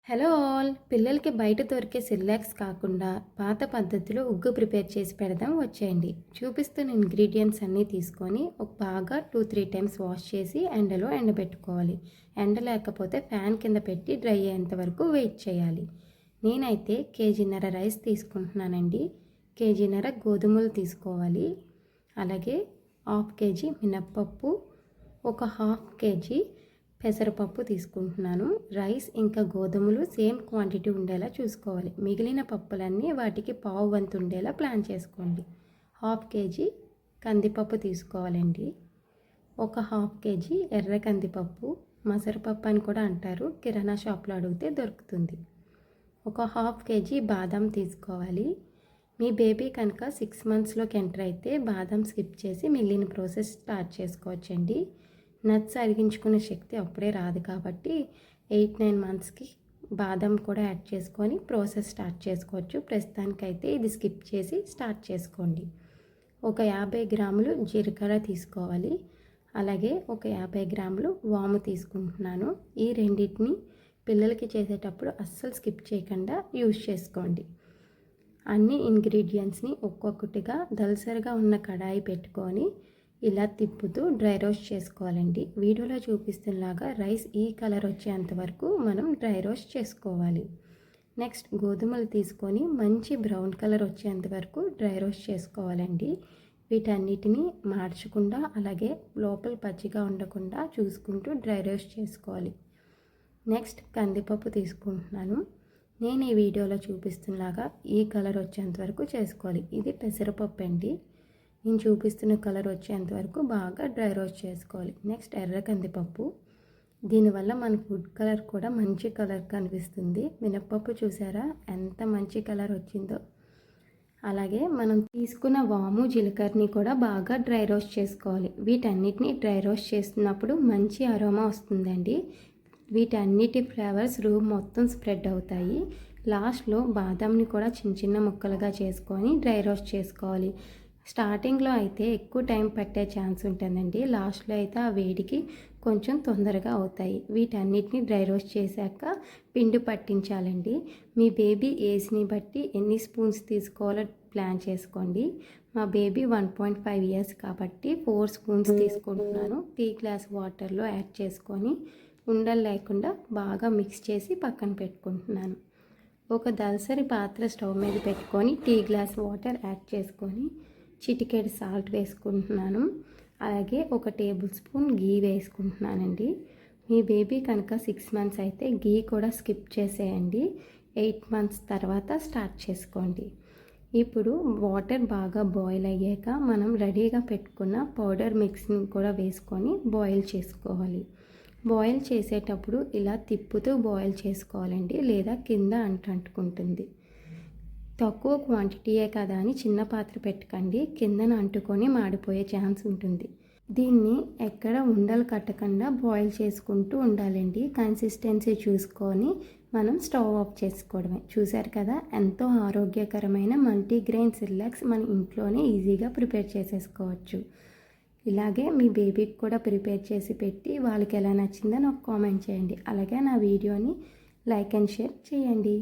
Hello all, పిల్లలకి బయట దొరికే సిర్లాక్స్ కాకుండా పాత పద్ధతిలో ఉగ్గు ప్రిపేర్ చేసి పెడదాం వచ్చేయండి. చూపిస్తున్న ఇంగ్రీడియంట్స్ అన్నీ తీసుకొని ఒక బాగా 2-3 టైమ్స్ వాష్ చేసి ఎండలో ఎండబెట్టుకోవాలి. ఎండ లేకపోతే ఫ్యాన్ కింద పెట్టి డ్రై అయ్యేంత వరకు వెయిట్ చేయాలి. నేనైతే కేజీన్నర రైస్ తీసుకుంటున్నానండి. కేజీన్నర గోధుమలు తీసుకోవాలి. అలాగే 1/2 కేజీ మినప్పప్పు, ఒక 1/2 కేజీ పెసరపప్పు తీసుకుంటున్నాను. రైస్ ఇంకా గోధుమలు సేమ్ క్వాంటిటీ ఉండేలా చూసుకోవాలి. మిగిలిన పప్పులన్నీ వాటికి పావు వంతు ఉండేలా ప్లాన్ చేసుకోండి. 1/2 కేజీ కందిపప్పు తీసుకోవాలండి. ఒక 1/2 కేజీ ఎర్ర కందిపప్పు, మసరపప్పు అని కూడా అంటారు, కిరాణా షాప్లో అడిగితే దొరుకుతుంది. ఒక 1/2 కేజీ బాదం తీసుకోవాలి. మీ బేబీ కనుక 6 మంత్స్లోకి ఎంటర్ అయితే బాదం స్కిప్ చేసి మిగిలిన ప్రాసెస్ స్టార్ట్ చేసుకోవచ్చండి. నట్స్ అరిగించుకునే శక్తి అప్పుడే రాదు కాబట్టి 8-9 మంత్స్కి బాదం కూడా యాడ్ చేసుకొని ప్రాసెస్ స్టార్ట్ చేసుకోవచ్చు. ప్రస్తుతానికైతే ఇది స్కిప్ చేసి స్టార్ట్ చేసుకోండి. ఒక 50 గ్రాములు జీలకర్ర తీసుకోవాలి. అలాగే ఒక 50 గ్రాములు వాము తీసుకుంటున్నాను. ఈ రెండింటిని పిల్లలకి చేసేటప్పుడు అస్సలు స్కిప్ చేయకుండా యూజ్ చేసుకోండి. అన్ని ఇంగ్రీడియంట్స్ని ఒక్కొక్కటిగా దళసరిగా ఉన్న కడాయి పెట్టుకొని ఇలా తిప్పుతూ డ్రై రోస్ట్ చేసుకోవాలండి. వీడియోలో చూపిస్తున్నలాగా రైస్ ఈ కలర్ వచ్చేంత వరకు మనం డ్రై రోస్ట్ చేసుకోవాలి. నెక్స్ట్ గోధుమలు తీసుకొని మంచి బ్రౌన్ కలర్ వచ్చేంత వరకు డ్రై రోస్ట్ చేసుకోవాలండి. వీటన్నిటిని మార్చకుండా అలాగే లోపల పచ్చిగా ఉండకుండా చూసుకుంటూ డ్రై రోస్ట్ చేసుకోవాలి. నెక్స్ట్ కందిపప్పు తీసుకుంటున్నాను. నేను ఈ వీడియోలో చూపిస్తున్నలాగా ఈ కలర్ వచ్చేంత వరకు చేసుకోవాలి. ఇది పెసరపప్పు అండి. నేను చూపిస్తున్న కలర్ వచ్చేంత వరకు బాగా డ్రై రోస్ట్ చేసుకోవాలి. నెక్స్ట్ ఎర్ర కందిపప్పు. దీనివల్ల మన ఫుడ్ కలర్ కూడా మంచి కలర్ కనిపిస్తుంది. మినప్పప్పు చూసారా ఎంత మంచి కలర్ వచ్చిందో. అలాగే మనం తీసుకున్న వాము జీలకర్రని కూడా బాగా డ్రై రోస్ట్ చేసుకోవాలి. వీటన్నిటిని డ్రై రోస్ట్ చేస్తున్నప్పుడు మంచి అరోమా వస్తుందండి. వీటన్నిటి ఫ్లేవర్స్ రూమ్ మొత్తం స్ప్రెడ్ అవుతాయి. లాస్ట్లో బాదంని కూడా చిన్న చిన్న ముక్కలుగా చేసుకొని డ్రై రోస్ట్ చేసుకోవాలి. స్టార్టింగ్లో అయితే ఎక్కువ టైం పట్టే ఛాన్స్ ఉంటుందండి. లాస్ట్లో అయితే ఆ వేడికి కొంచెం తొందరగా అవుతాయి. వీటన్నిటిని డ్రై రోస్ట్ చేశాక పిండి పట్టించాలండి. మీ బేబీ ఏజ్ని బట్టి ఎన్ని స్పూన్స్ తీసుకోవాలో ప్లాన్ చేసుకోండి. మా బేబీ 1.5 ఇయర్స్ కాబట్టి 4 స్పూన్స్ తీసుకుంటున్నాను. టీ గ్లాస్ వాటర్లో యాడ్ చేసుకొని ఉండలు లేకుండా బాగా మిక్స్ చేసి పక్కన పెట్టుకుంటున్నాను. ఒక దలసరి పాత్ర స్టవ్ మీద పెట్టుకొని టీ గ్లాస్ వాటర్ యాడ్ చేసుకొని చిటికెడు సాల్ట్ వేసుకుంటున్నాను. అలాగే ఒక టేబుల్ స్పూన్ గీ వేసుకుంటున్నానండి. మీ బేబీ కనుక 6 మంత్స్ అయితే గీ కూడా స్కిప్ చేసేయండి. 8 మంత్స్ తర్వాత స్టార్ట్ చేసుకోండి. ఇప్పుడు వాటర్ బాగా బాయిల్ అయ్యాక మనం రెడీగా పెట్టుకున్న పౌడర్ మిక్స్ని కూడా వేసుకొని బాయిల్ చేసుకోవాలి. బాయిల్ చేసేటప్పుడు ఇలా తిప్పుతూ బాయిల్ చేసుకోవాలండి, లేదా కింద అంటుకుంటుంది. తక్కువ క్వాంటిటీయే కదా అని చిన్న పాత్ర పెట్టకండి, కిందన అంటుకొని మాడిపోయే ఛాన్స్ ఉంటుంది. దీన్ని ఎక్కడ ఉండలు కట్టకుండా బాయిల్ చేసుకుంటూ ఉండాలండి. కన్సిస్టెన్సీ చూసుకొని మనం స్టవ్ ఆఫ్ చేసుకోవడమే. చూసారు కదా ఎంతో ఆరోగ్యకరమైన మల్టీగ్రెయిన్ సిర్లాక్స్ మన ఇంట్లోనే ఈజీగా ప్రిపేర్ చేసేసుకోవచ్చు. ఇలాగే మీ బేబీకి కూడా ప్రిపేర్ చేసి పెట్టి వాళ్ళకి ఎలా నచ్చిందో నాకు కామెంట్ చేయండి. అలాగే నా వీడియోని లైక్ అండ్ షేర్ చేయండి.